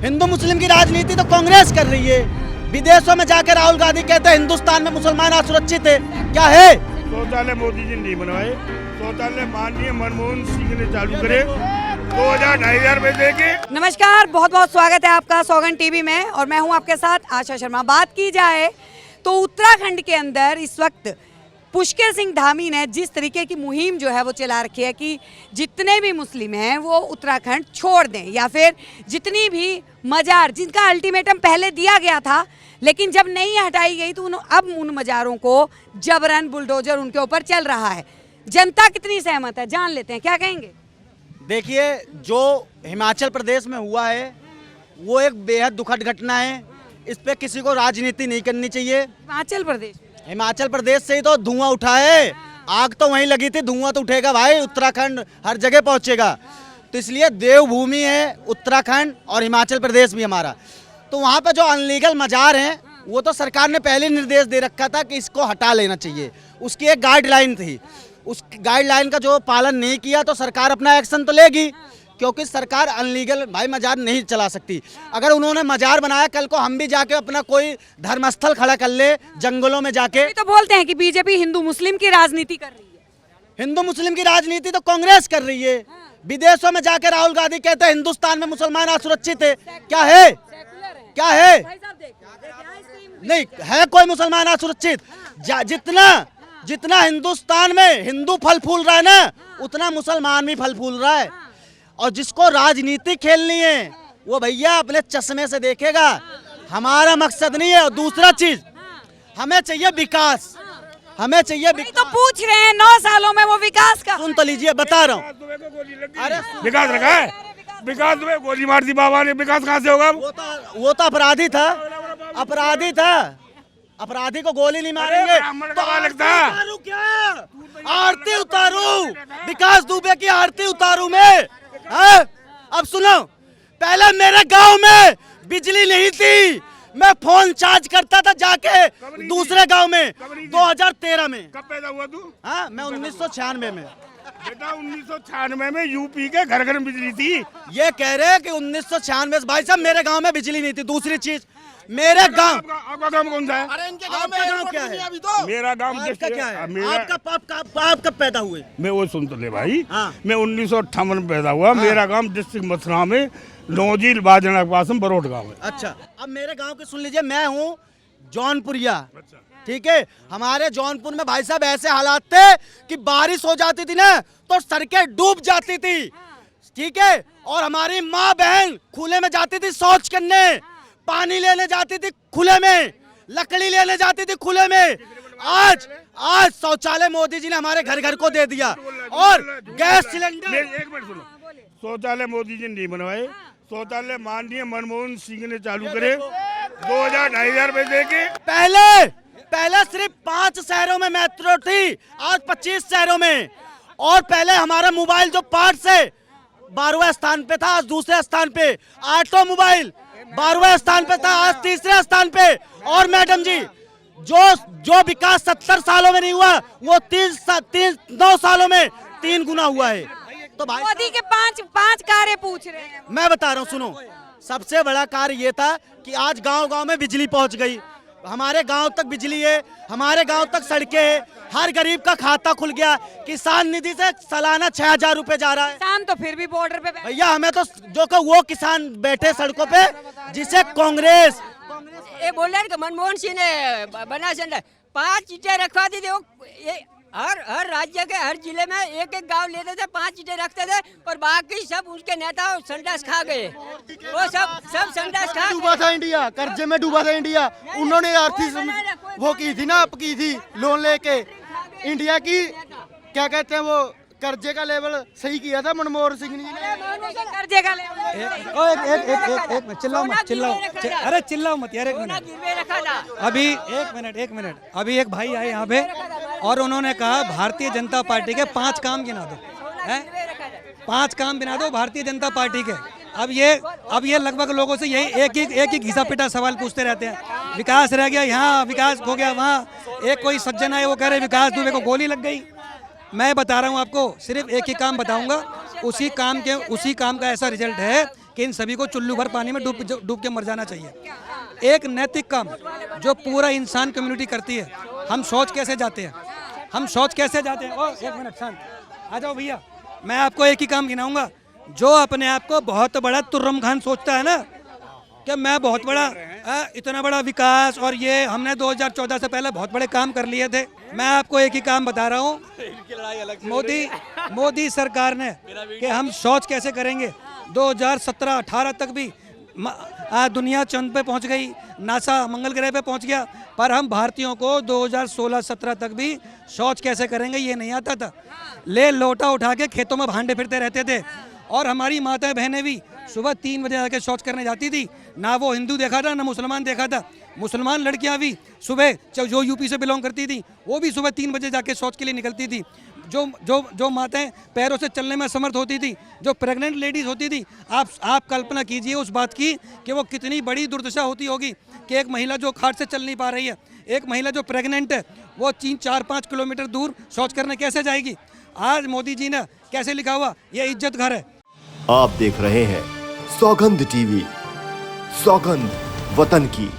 हिंदू मुस्लिम की राजनीति तो कांग्रेस कर रही है। विदेशों में जाकर राहुल गांधी कहते हैं हिंदुस्तान में मुसलमान असुरक्षित है। क्या है? शौचालय मोदी जी नहीं बनवाए, शौचालय माननीय मनमोहन सिंह ने चालू करे 2000-2500 रुपए देके। नमस्कार, बहुत बहुत स्वागत है आपका सौगन टीवी में और मैं हूं आपके साथ आशा शर्मा। बात की जाए तो उत्तराखंड के अंदर इस वक्त पुष्कर सिंह धामी ने जिस तरीके की मुहिम जो है वो चला रखी है कि जितने भी मुस्लिम हैं वो उत्तराखंड छोड़ दें, या फिर जितनी भी मजार जिनका अल्टीमेटम पहले दिया गया था लेकिन जब नहीं हटाई गई तो अब उन मजारों को जबरन बुलडोजर उनके ऊपर चल रहा है। जनता कितनी सहमत है जान लेते हैं, क्या कहेंगे? देखिए, जो हिमाचल प्रदेश में हुआ है वो एक बेहद दुखद घटना है। इस पे किसी को राजनीति नहीं करनी चाहिए। हिमाचल प्रदेश से ही तो धुआं उठा है, आग तो वहीं लगी थी, धुआं तो उठेगा भाई। उत्तराखंड हर जगह पहुंचेगा, तो इसलिए देवभूमि है उत्तराखंड और हिमाचल प्रदेश भी हमारा। तो वहाँ पे जो अनलीगल मजार हैं वो तो सरकार ने पहले निर्देश दे रखा था कि इसको हटा लेना चाहिए। उसकी एक गाइडलाइन थी, उस गाइडलाइन का जो पालन नहीं किया तो सरकार अपना एक्शन तो लेगी, क्योंकि सरकार अनलीगल भाई मजार नहीं चला सकती। अगर उन्होंने मजार बनाया, कल को हम भी जाके अपना कोई धर्मस्थल खड़ा कर ले जंगलों में जाके। तो बोलते हैं कि बीजेपी हिंदू मुस्लिम की राजनीति कर रही है। हिंदू मुस्लिम की राजनीति तो कांग्रेस कर रही है। विदेशों में जाकर राहुल गांधी कहते हैं हिंदुस्तान में मुसलमान असुरक्षित है। क्या है? क्या है? नहीं है कोई मुसलमान असुरक्षित। जितना हिंदुस्तान में हिंदू फल फूल रहा है ना, उतना मुसलमान भी फल फूल रहा है। और जिसको राजनीति खेलनी है वो भैया अपने चश्मे से देखेगा। हमारा मकसद नहीं है। और दूसरा चीज, हमें चाहिए विकास, हमें चाहिए तो पूछ रहे हैं 9 सालों में वो विकास का। सुन तो लीजिए, बता रहा हूँ। अरे विकास रखा है, विकास में गोली मार दी बाबा ने, विकास कहाँ से होगा? वो तो अपराधी था, अपराधी था। अपराधी को गोली नहीं मारेंगे तो लगता आरती उतारू, विकास दुबे की आरती उतारू मैं। अब सुनो, पहले मेरे गांव में बिजली नहीं थी, मैं फोन चार्ज करता था जाके दूसरे गांव में 2013 में। कब पैदा हुआ तू? हाँ, मैं 1996 में। बेटा 1996 में यूपी के घर घर में बिजली थी। ये कह रहे हैं कि 1996 भाई साहब मेरे गांव में बिजली नहीं थी। दूसरी चीज, मेरे गांव, आपका गांव कौन सा है? अरे इनके गांव में गांव क्या है? अभी तो मेरा गांव आपका क्या है? मेरा आप कब पैदा हुए? मैं वो सुन तो ले भाई। हाँ। मैं 1958 में पैदा हुआ। मेरा गांव डिस्ट्रिक्ट मथुरा में नौजील बाजना के पास में बरोट गांव है। अच्छा, अब मेरे गांव के सुन लीजिए। मैं हूँ जौनपुरिया, ठीक है। हमारे जौनपुर में भाई साहब ऐसे हालात थे कि बारिश हो जाती थी ना तो सड़कें डूब जाती थी, ठीक है। और हमारी माँ बहन खुले में जाती थी शौच करने, पानी लेने जाती थी खुले में, लकड़ी लेने जाती थी खुले में। आज शौचालय मोदी जी ने हमारे घर घर को दे दिया। और गैस सिलेंडर, एक मिनट सुनो, शौचालय मोदी जी नहीं बनवाए, शौचालय माननीय मनमोहन सिंह ने चालू करे 2000-2500 रुपए देके। पहले सिर्फ 5 शहरों में मेट्रो थी, आज 25 शहरों में। और पहले हमारा मोबाइल जो पार्ट है 12वें स्थान पे था, आज दूसरे स्थान पे। ऑटोमोबाइल 12वें स्थान पे था, आज तीसरे स्थान पे। और मैडम जी, जो विकास 70 सालों में नहीं हुआ वो 9 सालों में 3 गुना हुआ है। तो भाई मोदी के पांच कार्य पूछ रहे हैं। मैं बता रहा हूँ, सुनो। सबसे बड़ा कार्य ये था कि आज गांव-गांव में बिजली पहुंच गई। हमारे गांव तक बिजली है, हमारे गांव तक सड़कें हैं, हर गरीब का खाता खुल गया। किसान निधि से सालाना 6000 रुपए जा रहा है। किसान तो फिर भी बॉर्डर पे भैया, हमें तो जो का वो किसान बैठे सड़कों पे जिसे कांग्रेस ये बोल रहे हैं कि मनमोहन सिंह ने बना 5 ईटें रखवा दी थी। हर राज्य के हर जिले में एक गांव लेते थे, 5 ईटें रखते थे और बाकी सब उसके नेता संडास खा गए। वो सब संडास खा डूबा था इंडिया, कर्जे में डूबा था इंडिया। उन्होंने आर्थिक वो की थी ना, अप की थी लोन लेके इंडिया की, क्या कहते हैं वो, कर्जे का लेवल सही किया था मनमोहन सिंह जी ने। कर्जे का लेवल एक चिल्लाओ मत, अरे चिल्लाओ मत यार, एक मिनट। अभी एक मिनट अभी एक भाई आए यहाँ पे और उन्होंने कहा भारतीय जनता पार्टी के 5 काम गिना दो, 5 काम गिना दो भारतीय जनता पार्टी के। अब ये लगभग लोगों से यही एक ही घिसा पिटा सवाल पूछते रहते हैं। विकास रह गया यहाँ, विकास हो गया वहाँ। एक कोई सज्जन है वो कह रहे विकास दुबे को गोली लग गई। मैं बता रहा हूँ आपको, सिर्फ एक ही काम बताऊंगा, उसी काम का ऐसा रिजल्ट है कि इन सभी को चुल्लू भर पानी में डूब के मर जाना चाहिए। एक नैतिक काम जो पूरा इंसान कम्युनिटी करती है, हम शौच कैसे जाते हैं, हम शौच कैसे जाते हैं। ओ एक मिनट शांत, आ जाओ भैया, मैं आपको एक ही काम गिनाऊंगा। जो अपने आप को बहुत बड़ा तुर्रम खान सोचता है ना कि मैं बहुत बड़ा इतना बड़ा विकास और ये हमने 2014 से पहले बहुत बड़े काम कर लिए थे, मैं आपको एक ही काम बता रहा हूँ। मोदी सरकार ने कि हम शौच कैसे करेंगे। 2017-18 तक भी दुनिया चंद पे पहुंच गई, नासा मंगल ग्रह पे पहुंच गया, पर हम भारतीयों को 2016-17 तक भी शौच कैसे करेंगे ये नहीं आता था। ले लोटा उठा के खेतों में भांडे फिरते रहते थे। और हमारी माताएं बहनें भी सुबह 3 बजे आके शौच करने जाती थी। ना वो हिंदू देखा था ना मुसलमान देखा था। मुसलमान लड़कियां भी सुबह जो यूपी से बिलोंग करती थी वो भी सुबह 3 बजे जाके शौच के लिए निकलती थी। जो माताएं पैरों से चलने में असमर्थ होती थी, जो प्रेग्नेंट लेडीज होती थी, आप कल्पना कीजिए उस बात की कि वो कितनी बड़ी दुर्दशा होती होगी कि एक महिला जो खाट से चल नहीं पा रही है, एक महिला जो प्रेग्नेंट है, वो 3-4-5 किलोमीटर दूर शौच करने कैसे जाएगी। आज मोदी जी ने कैसे लिखा हुआ, ये इज्जत घर है। आप देख रहे हैं सौगंध टीवी, सौगंध वतन की।